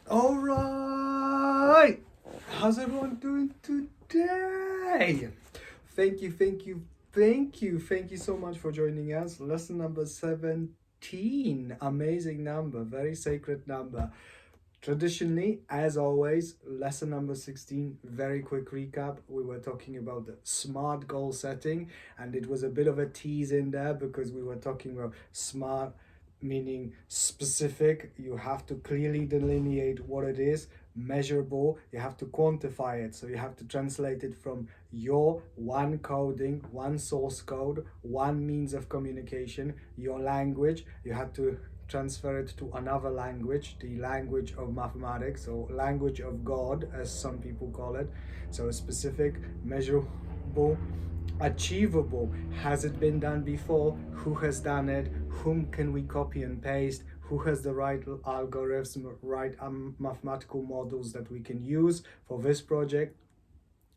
All right. How's everyone doing today? Thank you so much for joining us. Lesson number 17. Amazing number, very sacred number. Traditionally, as always, lesson number 16, very quick recap. We were talking about the smart goal setting, and it was a bit of a tease in there because we were talking about smart meaning specific. You have to clearly delineate what it is, measurable, you have to quantify it. So you have to translate it from your one coding, one source code, one means of communication, your language. You have to transfer it to another language, the language of mathematics, or language of God, as some people call it. So specific, measurable, achievable. Has it been done before? Who has done it? Whom can we copy and paste? Who has the right algorithms, right mathematical models that we can use for this project?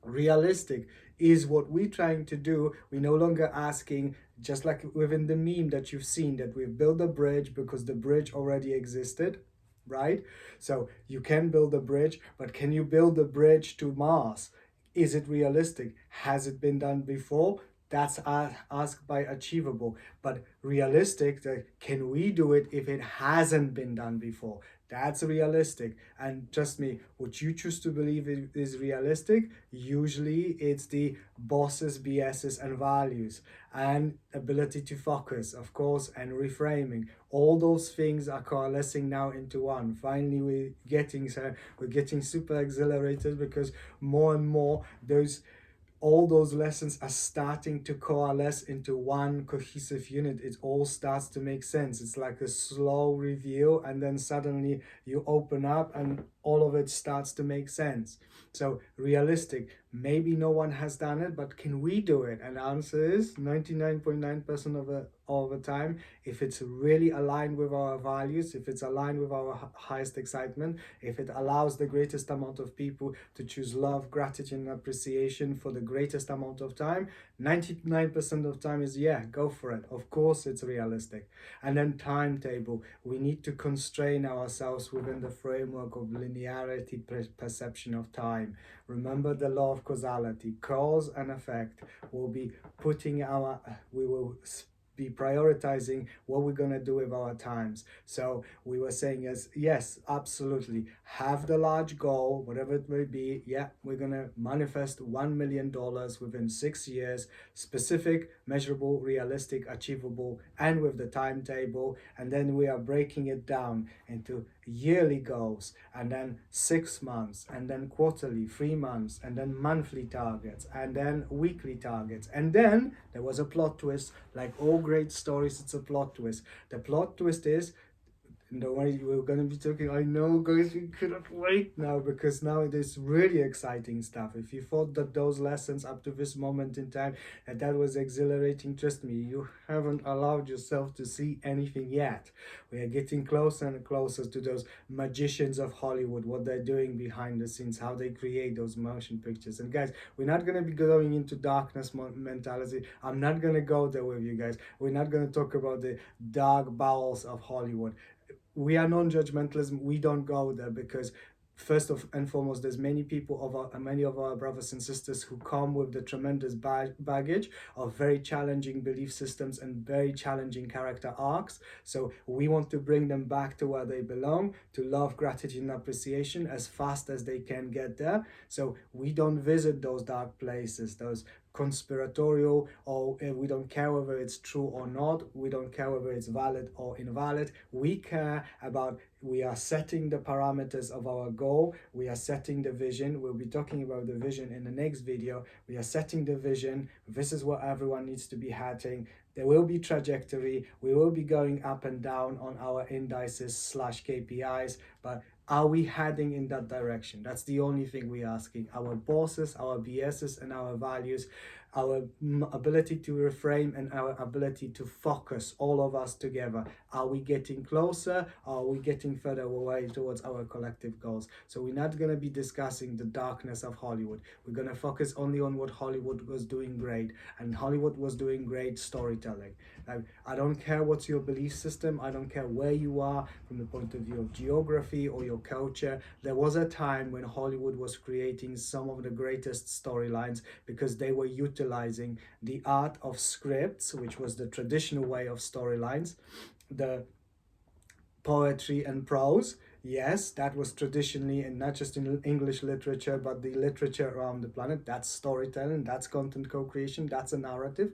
Realistic is what we're trying to do. We're no longer asking, just like within the meme that you've seen, that we've built a bridge because the bridge already existed, right? So you can build a bridge, but can you build a bridge to Mars? Is it realistic? Has it been done before? That's asked by achievable. But realistic, can we do it if it hasn't been done before? That's realistic. And trust me, what you choose to believe is realistic, usually it's the bosses, BSs, and values, and ability to focus, of course, and reframing. All those things are coalescing now into one. Finally, we're getting super exhilarated because more and more all those lessons are starting to coalesce into one cohesive unit. It all starts to make sense. It's like a slow review, and then suddenly you open up and all of it starts to make sense. So realistic, maybe no one has done it, but can we do it? And the answer is 99.9% of the time, if it's really aligned with our values, if it's aligned with our highest excitement, if it allows the greatest amount of people to choose love, gratitude, and appreciation for the greatest amount of time, 99% of time is yeah, go for it. Of course, it's realistic. And then timetable, we need to constrain ourselves within the framework of linearity perception of time. Remember the law of causality, cause and effect. We will be prioritizing what we're going to do with our times. So we were saying yes, absolutely, have the large goal, whatever it may be. Yeah, we're going to manifest $1 million within 6 years, specific, measurable, realistic, achievable, and with the timetable. And then we are breaking it down into yearly goals, and then 6 months, and then quarterly, 3 months, and then monthly targets, and then weekly targets. And then there was a plot twist. Like all great stories, it's a plot twist. The plot twist is, don't worry, we're going to be talking. I know, guys, we cannot wait now, because now it is really exciting stuff. If you thought that those lessons up to this moment in time that was exhilarating, trust me, you haven't allowed yourself to see anything yet. We are getting closer and closer to those magicians of Hollywood, what they're doing behind the scenes, how they create those motion pictures. And guys, we're not going to be going into darkness mentality. I'm not going to go there with you guys. We're not going to talk about the dark bowels of Hollywood. We are non-judgmentalism. We don't go there because first and foremost, there's many of our brothers and sisters who come with the tremendous baggage of very challenging belief systems and very challenging character arcs. So we want to bring them back to where they belong, to love, gratitude, and appreciation as fast as they can get there. So we don't visit those dark places, those conspiratorial, or we don't care whether it's true or not. We don't care whether it's valid or invalid. We care about, we are setting the parameters of our goal. We are setting the vision. We'll be talking about the vision in the next video. We are setting the vision. This is what everyone needs to be heading. There will be trajectory. We will be going up and down on our indices / KPIs, but are we heading in that direction? That's the only thing we're asking. Our bosses, our BSs, and our values, our ability to reframe and our ability to focus, all of us together. Are we getting closer? Or are we getting further away towards our collective goals? So we're not going to be discussing the darkness of Hollywood. We're going to focus only on what Hollywood was doing great, and Hollywood was doing great storytelling. Now, I don't care what's your belief system, I don't care where you are from the point of view of geography or your culture. There was a time when Hollywood was creating some of the greatest storylines because they were utilizing the art of scripts, which was the traditional way of storylines, the poetry and prose. Yes, that was traditionally, and not just in English literature, but the literature around the planet. That's storytelling, that's content co-creation, that's a narrative.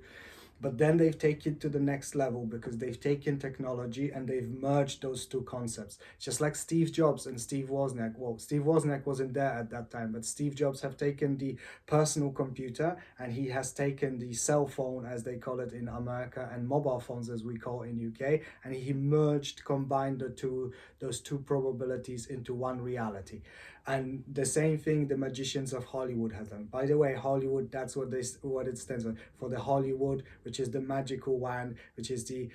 But then they've taken it to the next level because they've taken technology and they've merged those two concepts. Just like Steve Jobs and Steve Wozniak. Well, Steve Wozniak wasn't there at that time, but Steve Jobs have taken the personal computer and he has taken the cell phone, as they call it in America, and mobile phones, as we call in UK, and he combined those two probabilities into one reality. And the same thing the magicians of Hollywood have done. By the way, Hollywood, that's what it stands for the Hollywood, which is the magical wand, which is the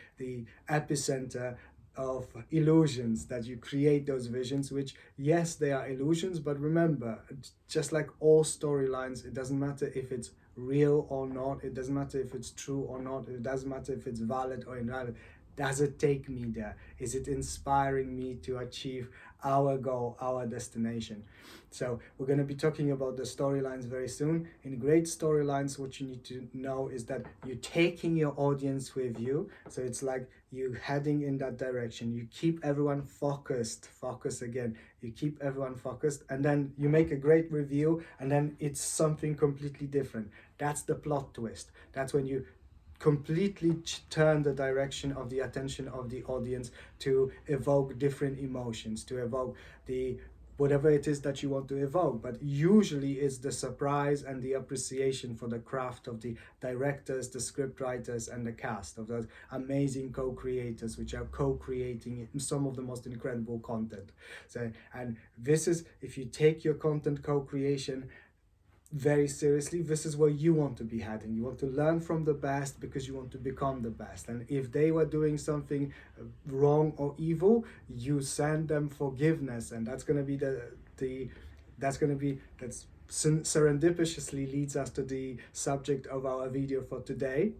epicenter of illusions, that you create those visions, which, yes, they are illusions, but remember, just like all storylines, it doesn't matter if it's real or not, it doesn't matter if it's true or not, it doesn't matter if it's valid or invalid. Does it take me there? Is it inspiring me to achieve our goal, our destination? So we're going to be talking about the storylines very soon. In great storylines, what you need to know is that you're taking your audience with you. So it's like you heading in that direction. You keep everyone focused. Focus again. You keep everyone focused, and then you make a great review, and then it's something completely different. That's the plot twist. That's when you completely turn the direction of the attention of the audience to evoke different emotions, to evoke the whatever it is that you want to evoke. But usually it's the surprise and the appreciation for the craft of the directors, the script writers, and the cast of those amazing co-creators, which are co-creating some of the most incredible content. So, and this is, if you take your content co-creation very seriously, this is where you want to be heading. You want to learn from the best because you want to become the best. And if they were doing something wrong or evil, you send them forgiveness, and that's going to be that's serendipitously leads us to the subject of our video for today.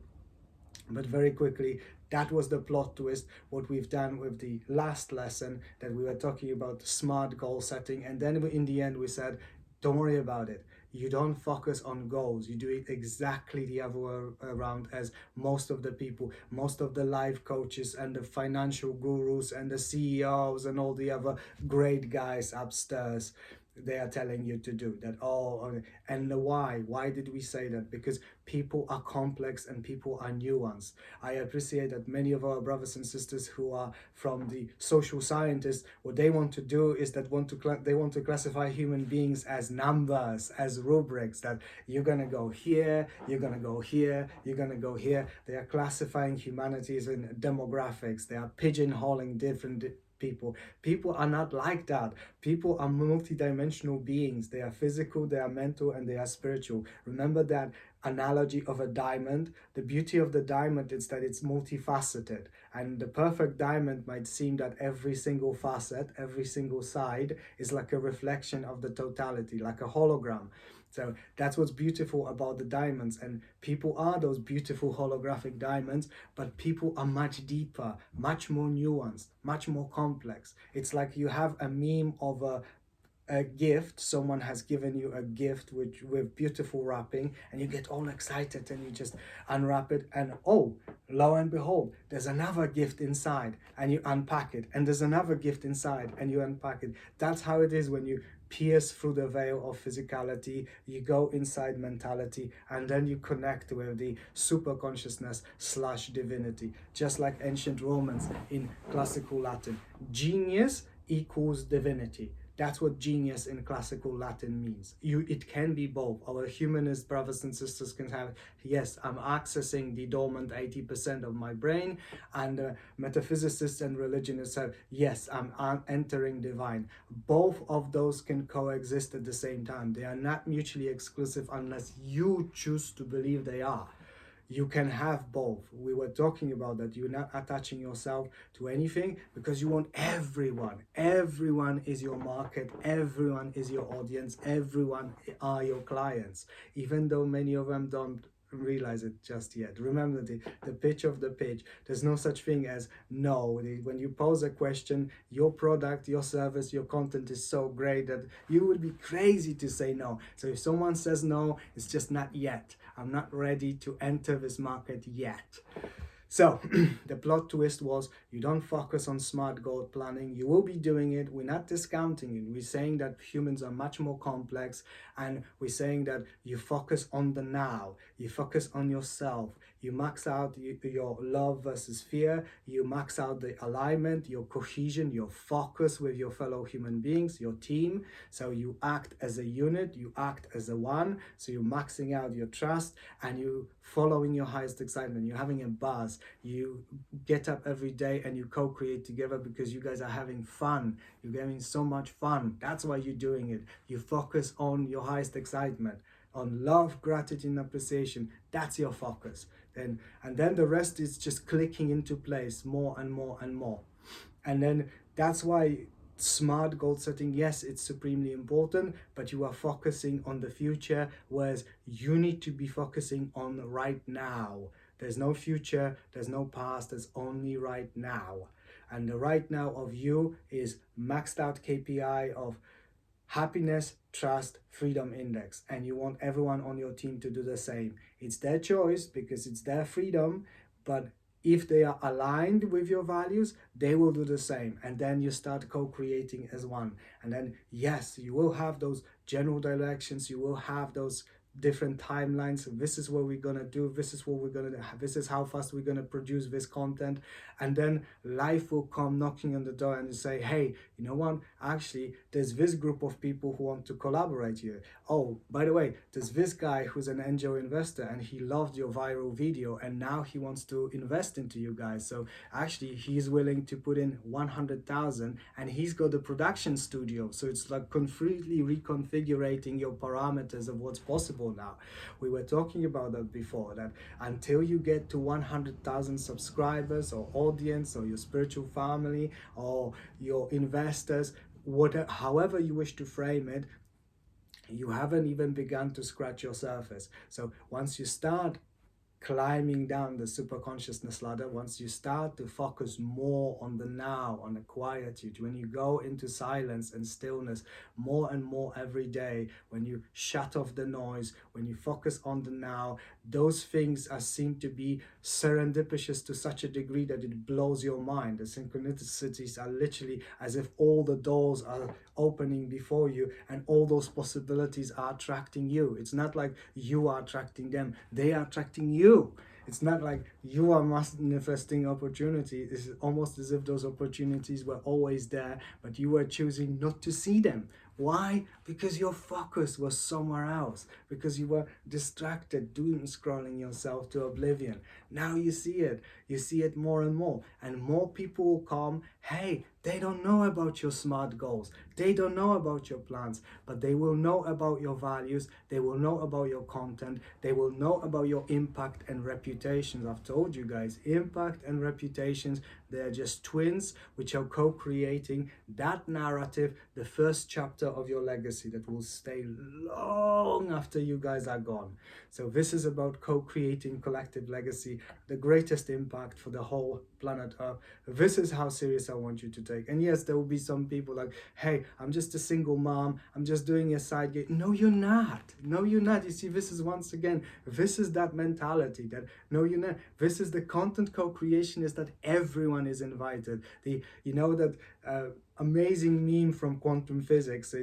But very quickly, that was the plot twist, what we've done with the last lesson, that we were talking about smart goal setting, and then in the end we said, don't worry about it. You don't focus on goals. You do it exactly the other way around as most of the people, most of the life coaches and the financial gurus and the CEOs and all the other great guys upstairs, they are telling you to do that. And why did we say that? Because people are complex and people are nuanced. I appreciate that many of our brothers and sisters who are from the social scientists, what they want to do is that they want to classify human beings as numbers, as rubrics, that you're gonna go here, you're gonna go here, you're gonna go here. They are classifying humanity as in demographics. They are pigeonholing different people. People are not like that. People are multidimensional beings. They are physical, they are mental, and they are spiritual. Remember that analogy of a diamond. The beauty of the diamond is that it's multifaceted, and the perfect diamond might seem that every single facet, every single side is like a reflection of the totality, like a hologram. So that's what's beautiful about the diamonds, and people are those beautiful holographic diamonds, but people are much deeper, much more nuanced, much more complex. It's like you have a meme of a gift. Someone has given you a gift with beautiful wrapping, and you get all excited and you just unwrap it, and oh, lo and behold, there's another gift inside, and you unpack it, and there's another gift inside, and you unpack it. That's how it is when you pierce through the veil of physicality, you go inside mentality, and then you connect with the super consciousness / divinity, just like ancient Romans in classical Latin. Genius equals divinity. That's what genius in classical Latin means. It can be both. Our humanist brothers and sisters can have, yes, I'm accessing the dormant 80% of my brain, and metaphysicists and religionists have, yes, I'm entering divine. Both of those can coexist at the same time. They are not mutually exclusive unless you choose to believe they are. You can have both. We were talking about that. You're not attaching yourself to anything because you want everyone. Everyone is your market. Everyone is your audience. Everyone are your clients, even though many of them don't realize it just yet. Remember the pitch of the pitch. There's no such thing as no. When you pose a question, your product, your service, your content is so great that you would be crazy to say no. So if someone says no, it's just not yet. I'm not ready to enter this market yet. So the plot twist was, you don't focus on smart goal planning. You will be doing it. We're not discounting it. We're saying that humans are much more complex, and we're saying that you focus on the now. You focus on yourself. You max out your love versus fear. You max out the alignment, your cohesion, your focus with your fellow human beings, your team. So you act as a unit. You act as a one. So you're maxing out your trust, and you following your highest excitement. You're having a buzz. You get up every day and you co-create together because you guys are having fun. You're having so much fun. That's why you're doing it. You focus on your highest excitement, on love, gratitude, and appreciation. That's your focus. And then the rest is just clicking into place more and more and more. And then that's why smart goal setting, yes, it's supremely important, but you are focusing on the future, whereas you need to be focusing on right now. There's no future, there's no past, there's only right now. And the right now of you is maxed out KPI of happiness, trust, freedom index, and you want everyone on your team to do the same. It's their choice because it's their freedom, but if they are aligned with your values, they will do the same. And then you start co-creating as one. And then, yes, you will have those general directions, you will have those different timelines. This is what we're gonna do, this is what we're gonna do, this is how fast we're gonna produce this content. And then life will come knocking on the door and say, hey, you know what, actually there's this group of people who want to collaborate here. Oh, by the way, there's this guy who's an angel investor and he loved your viral video and now he wants to invest into you guys. So actually he's willing to put in 100,000 and he's got a production studio. So it's like completely reconfiguring your parameters of what's possible now. We were talking about that before, that until you get to 100,000 subscribers or audience or your spiritual family or your investors, whatever, however you wish to frame it, you haven't even begun to scratch your surface. So once you start climbing down the super consciousness ladder, once you start to focus more on the now, on the quietude, when you go into silence and stillness more and more every day, when you shut off the noise, when you focus on the now, those things are seem to be serendipitous to such a degree that it blows your mind. The synchronicities are literally as if all the doors are opening before you and all those possibilities are attracting you. It's not like you are attracting them, they are attracting you. It's not like you are manifesting opportunity. It's almost as if those opportunities were always there, but you were choosing not to see them. Why? Because your focus was somewhere else, because you were distracted, doom scrolling yourself to oblivion. Now you see it more and more people will come. Hey, they don't know about your smart goals, they don't know about your plans, but they will know about your values, they will know about your content, they will know about your impact and reputations. I've told you guys, impact and reputations, they're just twins which are co-creating that narrative, the first chapter of your legacy that will stay long after you guys are gone. So this is about co-creating collective legacy, the greatest impact for the whole planet Earth. This is how serious I want you to take. And yes, there will be some people like, hey, I'm just a single mom, I'm just doing a side gig. No, you're not. No, you're not. You see, this is once again, this is that mentality that, no, you're not. This is the content co-creation, is that everyone is invited. You know that amazing meme from quantum physics,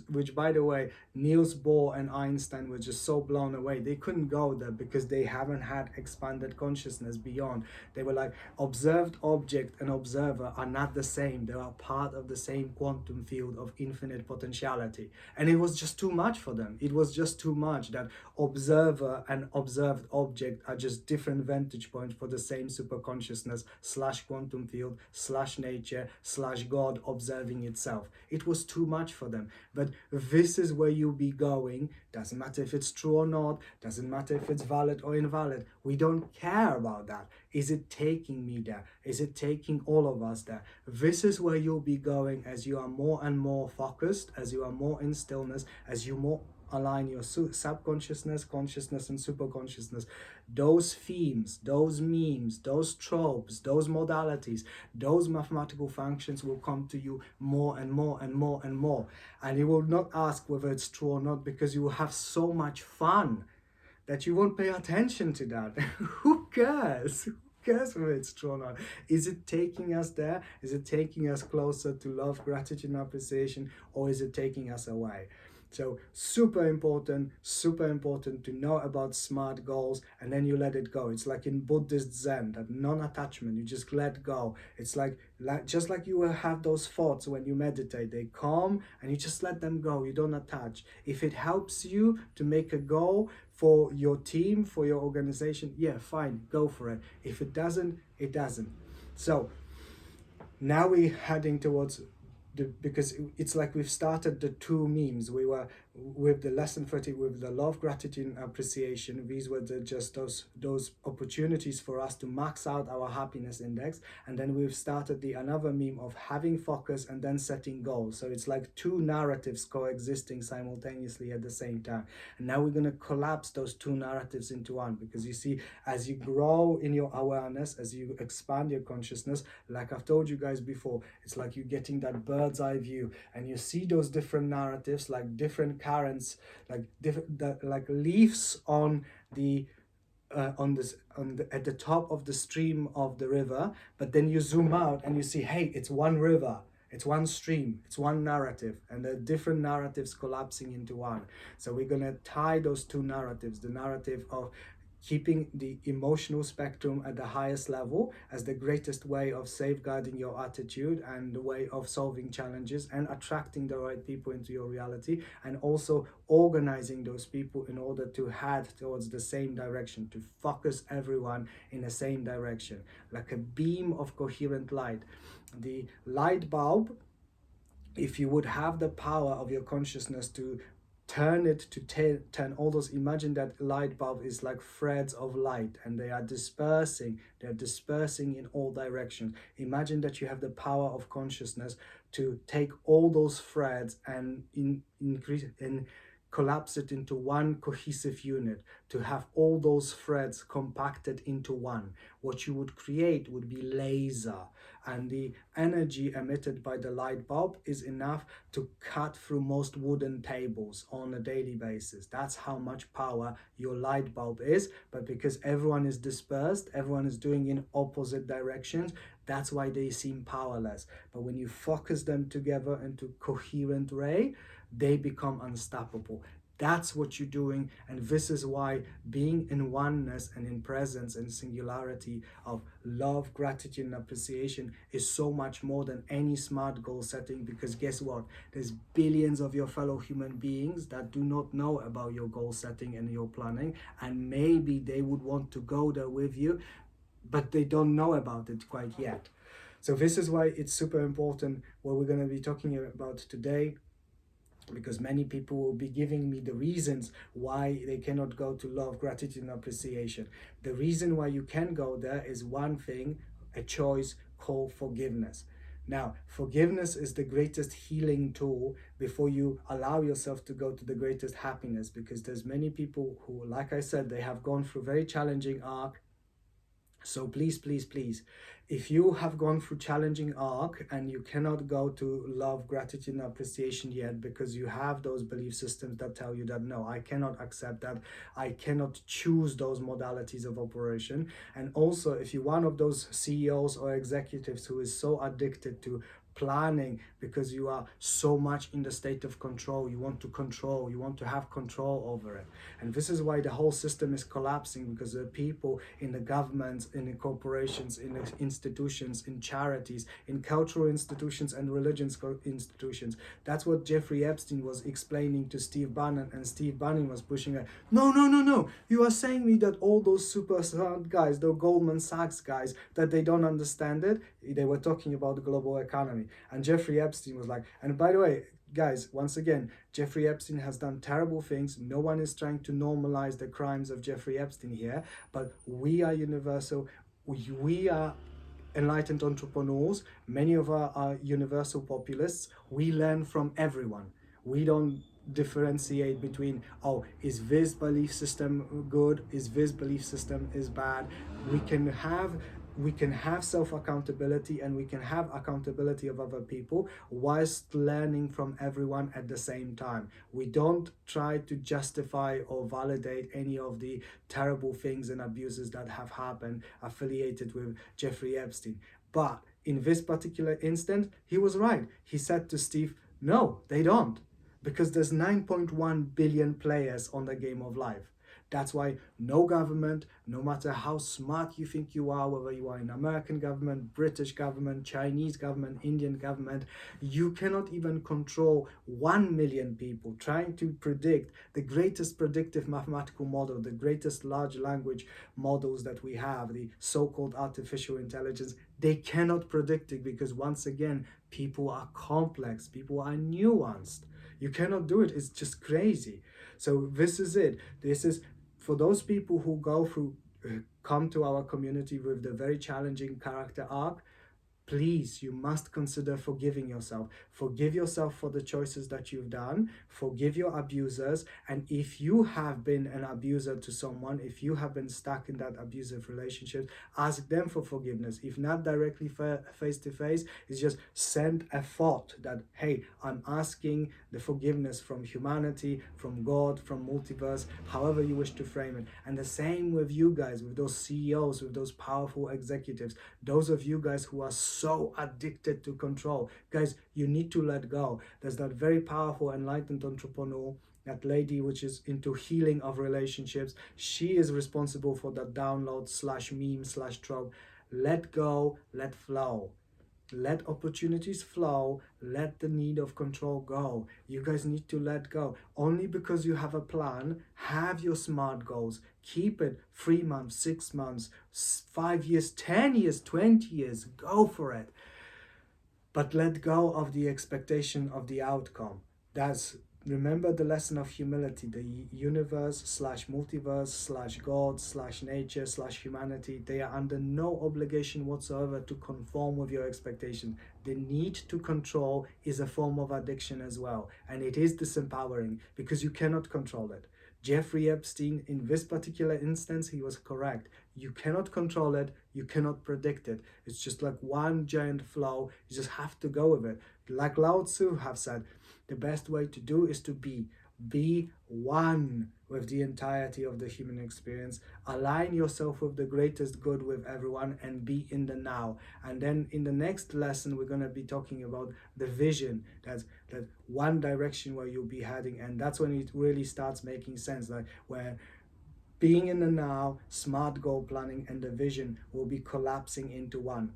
which by the way, Niels Bohr and Einstein were just so blown away. They couldn't go there because they haven't had expanded consciousness beyond. They were like, observed object and observer are not the same. They are part of the same quantum field of infinite potentiality. And it was just too much for them. It was just too much that observer and observed object are just different vantage points for the same superconsciousness slash quantum field slash nature slash God observing itself. It was too much for them. But this is where you'll be going. Doesn't matter if it's true or not. Doesn't matter if it's valid or invalid. We don't care about that. Is it taking me there? Is it taking all of us there? This is where you'll be going as you are more and more focused, as you are more in stillness, as you more align your subconsciousness, consciousness, and superconsciousness. Those themes, those memes, those tropes, those modalities, those mathematical functions will come to you more and more and more and more. And you will not ask whether it's true or not, because you will have so much fun that you won't pay attention to that. Who cares? Who cares whether it's true or not? Is it taking us there? Is it taking us closer to love, gratitude, and appreciation, or is it taking us away? So super important to know about SMART goals, and then you let it go. It's like in Buddhist Zen, that non-attachment, you just let go. It's like just like you will have those thoughts when you meditate, they come and you just let them go. You don't attach. If it helps you to make a goal for your team, for your organization, yeah, fine, go for it. If it doesn't, it doesn't. So now we're heading towards because it's like we've started the two memes. We were with the lesson 30 with the love, gratitude, and appreciation. These were just those opportunities for us to max out our happiness index. And then we've started the another meme of having focus and then setting goals. So it's like two narratives coexisting simultaneously at the same time. And now we're going to collapse those two narratives into one, because you see, as you grow in your awareness, as you expand your consciousness, like I've told you guys before, it's like you're getting that bird's eye view, and you see those different narratives, like different currents, like like leaves on the at the top of the stream of the river. But then you zoom out and you see, hey, it's one river, it's one stream, it's one narrative, and the different narratives collapsing into one. So we're going to tie those two narratives, the narrative of keeping the emotional spectrum at the highest level as the greatest way of safeguarding your attitude and the way of solving challenges and attracting the right people into your reality, and also organizing those people in order to head towards the same direction, to focus everyone in the same direction, like a beam of coherent light. The light bulb, if you would have the power of your consciousness to turn it to turn all those, imagine that light bulb is like threads of light, and they are dispersing in all directions. Imagine that you have the power of consciousness to take all those threads and increase and collapse it into one cohesive unit, to have all those threads compacted into one. What you would create would be laser, and the energy emitted by the light bulb is enough to cut through most wooden tables on a daily basis. That's how much power your light bulb is. But because everyone is dispersed, everyone is doing in opposite directions, that's why they seem powerless. But when you focus them together into coherent ray, they become unstoppable. That's what you're doing, and this is why being in oneness and in presence and singularity of love, gratitude, and appreciation is so much more than any SMART goal setting. Because guess what? There's billions of your fellow human beings that do not know about your goal setting and your planning, and maybe they would want to go there with you, but they don't know about it quite yet. So this is why it's super important what we're going to be talking about today, because many people will be giving me the reasons why they cannot go to love, gratitude, and appreciation. The reason why you can go there is one thing, a choice called forgiveness. Now, forgiveness is the greatest healing tool before you allow yourself to go to the greatest happiness, because there's many people who, like I said, they have gone through very challenging arc. So please, please, please, if you have gone through challenging arc and you cannot go to love, gratitude, and appreciation yet, because you have those belief systems that tell you that, no, I cannot accept that, I cannot choose those modalities of operation. And also, if you're one of those CEOs or executives who is so addicted to planning, because you are so much in the state of control. You want to control, you want to have control over it. And this is why the whole system is collapsing, because the people in the governments, in the corporations, in the institutions, in charities, in cultural institutions and religious institutions. That's what Jeffrey Epstein was explaining to Steve Bannon, and Steve Bannon was pushing it. No, no, no, no. You are saying me that all those super smart guys, the Goldman Sachs guys, that they don't understand it. They were talking about the global economy. And Jeffrey Epstein was like, and by the way, guys, once again, Jeffrey Epstein has done terrible things. No one is trying to normalize the crimes of Jeffrey Epstein here, but we are universal. We are enlightened entrepreneurs. Many of our are universal populists. We learn from everyone. We don't differentiate between, oh, is this belief system good, is this belief system is bad. We can have self-accountability, and we can have accountability of other people whilst learning from everyone at the same time. We don't try to justify or validate any of the terrible things and abuses that have happened affiliated with Jeffrey Epstein. But in this particular instance, he was right. He said to Steve, no, they don't, because there's 9.1 billion players on the game of life. That's why no government, no matter how smart you think you are, whether you are in American government, British government, Chinese government, Indian government, you cannot even control 1 million people. Trying to predict the greatest predictive mathematical model, the greatest large language models that we have, the so-called artificial intelligence, they cannot predict it, because once again, people are complex, people are nuanced. You cannot do it. It's just crazy. So this is it. This is for those people who come to our community with the very challenging character arc. Please, you must consider forgiving yourself. Forgive yourself for the choices that you've done. Forgive your abusers. And if you have been an abuser to someone, if you have been stuck in that abusive relationship, ask them for forgiveness. If not directly face to face, it's just send a thought that, hey, I'm asking the forgiveness from humanity, from God, from multiverse, however you wish to frame it. And the same with you guys, with those CEOs, with those powerful executives, those of you guys who are so addicted to control. Guys, you need to let go. There's that very powerful enlightened entrepreneur, that lady which is into healing of relationships. She is responsible for that download / meme / trope. Let go, let flow. Let opportunities flow. Let the need of control go. You guys need to let go. Only because you have a plan, have your SMART goals. Keep it 3 months, 6 months, 5 years, 10 years, 20 years. Go for it. But let go of the expectation of the outcome. Remember the lesson of humility. The universe / multiverse / God / nature / humanity, they are under no obligation whatsoever to conform with your expectations. The need to control is a form of addiction as well, and it is disempowering because you cannot control it. Jeffrey Epstein, in this particular instance, he was correct. You cannot control it, you cannot predict it. It's just like one giant flow. You just have to go with it. Like Lao Tzu have said, the best way to do is to be one with the entirety of the human experience. Align yourself with the greatest good with everyone, and be in the now. And then in the next lesson, we're going to be talking about the vision, that one direction where you'll be heading. And that's when it really starts making sense, like where being in the now, smart goal planning, and the vision will be collapsing into one.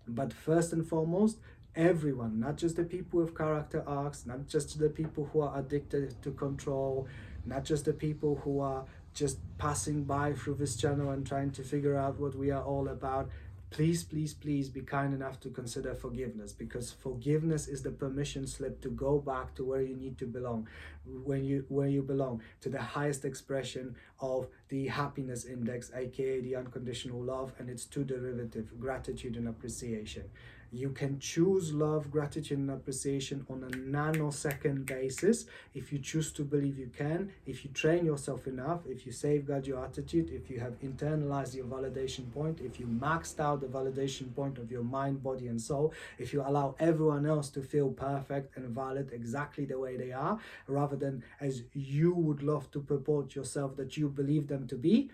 But first and foremost, everyone, not just the people with character arcs, not just the people who are addicted to control, not just the people who are just passing by through this channel and trying to figure out what we are all about. Please, please, please be kind enough to consider forgiveness, because forgiveness is the permission slip to go back to where you need to belong, where you belong, to the highest expression of the happiness index, aka the unconditional love, and its two derivatives, gratitude and appreciation. You can choose love, gratitude, and appreciation on a nanosecond basis if you choose to believe you can, if you train yourself enough, if you safeguard your attitude, if you have internalized your validation point, if you maxed out the validation point of your mind, body, and soul, if you allow everyone else to feel perfect and valid exactly the way they are, rather than as you would love to purport yourself that you believe them to be,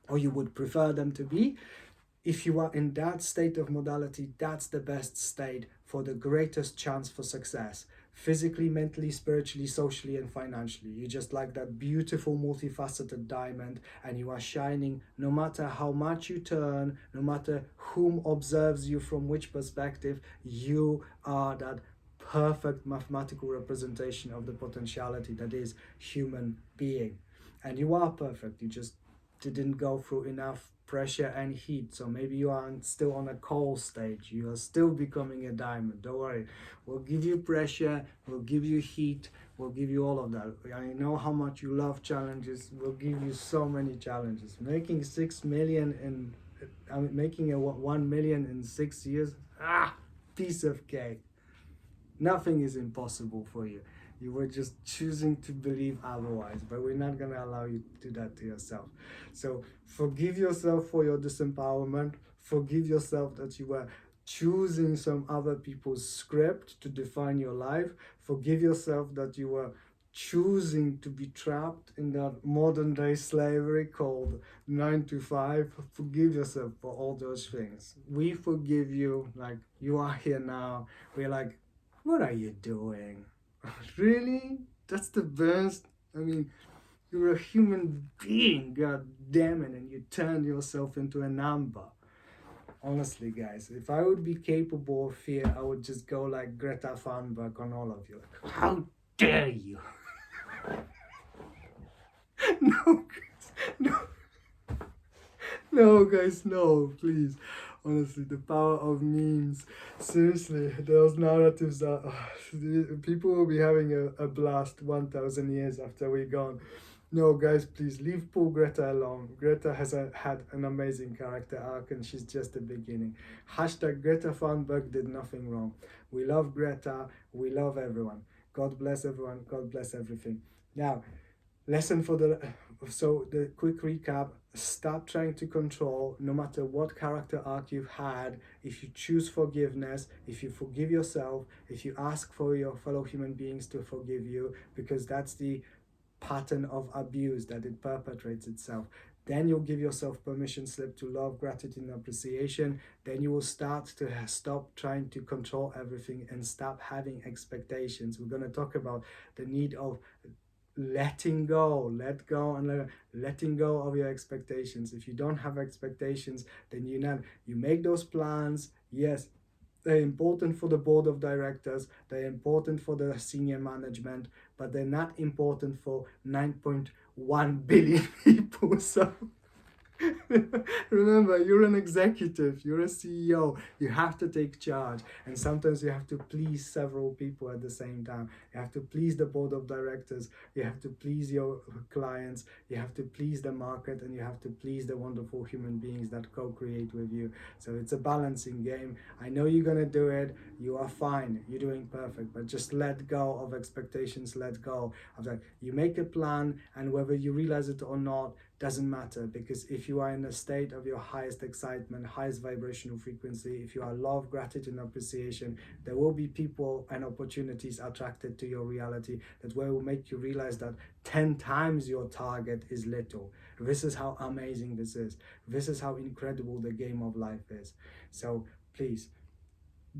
or you would prefer them to be. If you are in that state of modality, that's the best state for the greatest chance for success. Physically, mentally, spiritually, socially, and financially. You're just like that beautiful, multifaceted diamond, and you are shining no matter how much you turn, no matter whom observes you from which perspective. You are that perfect mathematical representation of the potentiality that is human being. And you are perfect. You just didn't go through enough pressure and heat. So maybe you are still on a coal stage. You are still becoming a diamond. Don't worry. We'll give you pressure. We'll give you heat. We'll give you all of that. I know how much you love challenges. We'll give you so many challenges. Making 6 million in, making a 1 million in 6 years. Piece of cake. Nothing is impossible for you. You were just choosing to believe otherwise, but we're not going to allow you to do that to yourself. So forgive yourself for your disempowerment. Forgive yourself that you were choosing some other people's script to define your life. Forgive yourself that you were choosing to be trapped in that modern day slavery called 9 to 5. Forgive yourself for all those things. We forgive you. Like, you are here now. We're like, what are you doing? Really? That's the best? I mean, you're a human being, god damn it, and you turn yourself into a number. Honestly, guys, if I would be capable of fear, I would just go like Greta Thunberg on all of you. Like, how dare you? No, no, no, guys, no, please. Honestly, the power of memes. Seriously, those narratives are. People will be having a blast 1,000 years after we're gone. No, guys, please leave poor Greta alone. Greta has had an amazing character arc and she's just the beginning. Hashtag Greta Thunberg did nothing wrong. We love Greta. We love everyone. God bless everyone. God bless everything. Now, lesson for the quick recap: stop trying to control. No matter what character arc you've had, if you choose forgiveness, if you forgive yourself, if you ask for your fellow human beings to forgive you, because that's the pattern of abuse that it perpetrates itself, then you'll give yourself permission slip to love, gratitude, and appreciation. Then you will start to stop trying to control everything and stop having expectations. We're going to talk about the need of letting go, letting go of your expectations. If you don't have expectations, then you make those plans. Yes, they're important for the board of directors, they're important for the senior management, but they're not important for 9.1 billion people. So remember, you're an executive, you're a CEO, you have to take charge. And sometimes you have to please several people at the same time. You have to please the board of directors, you have to please your clients, you have to please the market, and you have to please the wonderful human beings that co-create with you. So it's a balancing game. I know you're gonna do it. You are fine, you're doing perfect, but just let go of expectations, let go of that. You make a plan, and whether you realize it or not doesn't matter, because if you are in a state of your highest excitement, highest vibrational frequency, if you are love, gratitude, and appreciation, there will be people and opportunities attracted to your reality that will make you realize that 10 times your target is little. This is how amazing this is. This is how incredible the game of life is. So please,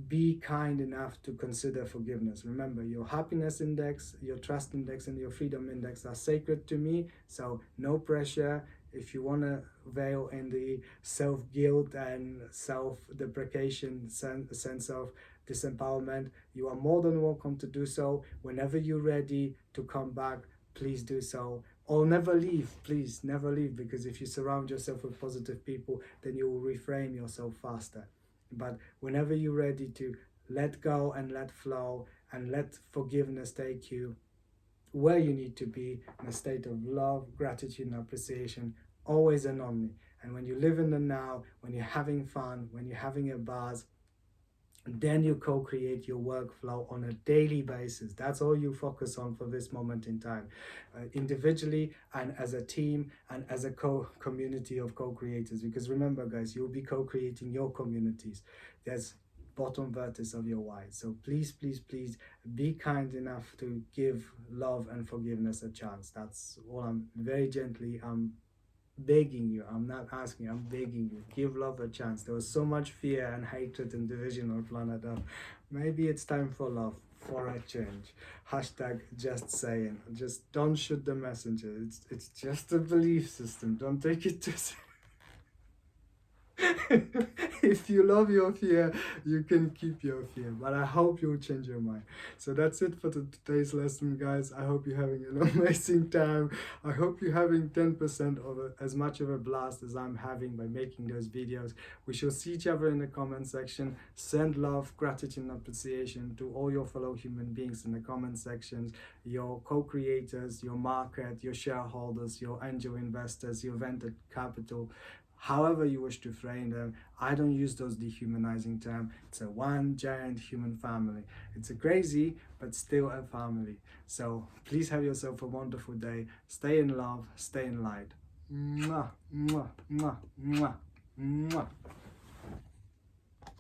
be kind enough to consider forgiveness. Remember, your happiness index, your trust index, and your freedom index are sacred to me. So no pressure. If you want to veil in the self-guilt and self-deprecation sense of disempowerment, you are more than welcome to do so. Whenever you're ready to come back, please do so. Or never leave, please, never leave, because if you surround yourself with positive people, then you will reframe yourself faster. But whenever you're ready to let go and let flow and let forgiveness take you where you need to be, in a state of love, gratitude, and appreciation, always and only. And when you live in the now, when you're having fun, when you're having a buzz, then you co-create your workflow on a daily basis. That's all you focus on for this moment in time, individually and as a team and as a community of co-creators. Because remember, guys, you'll be co-creating your communities. There's bottom vertex of your why. So please, please, please be kind enough to give love and forgiveness a chance. That's all. I'm very gently begging you, I'm not asking, I'm begging you, give love a chance. There was so much fear and hatred and division on planet Earth. Maybe it's time for love, for a change. Hashtag just saying. Just don't shoot the messenger. It's just a belief system. Don't take it too seriously. If you love your fear, you can keep your fear, but I hope you'll change your mind. So that's it for today's lesson, guys. I hope you're having an amazing time. I hope you're having 10% of as much of a blast as I'm having by making those videos. We shall see each other in the comment section. Send love, gratitude and appreciation to all your fellow human beings in the comment sections, your co-creators, your market, your shareholders, your angel investors, your venture capital, however you wish to frame them. I don't use those dehumanizing terms. It's a one giant human family. It's a crazy, but still a family. So please have yourself a wonderful day. Stay in love, stay in light. Mwah, mwah, mwah, mwah, mwah.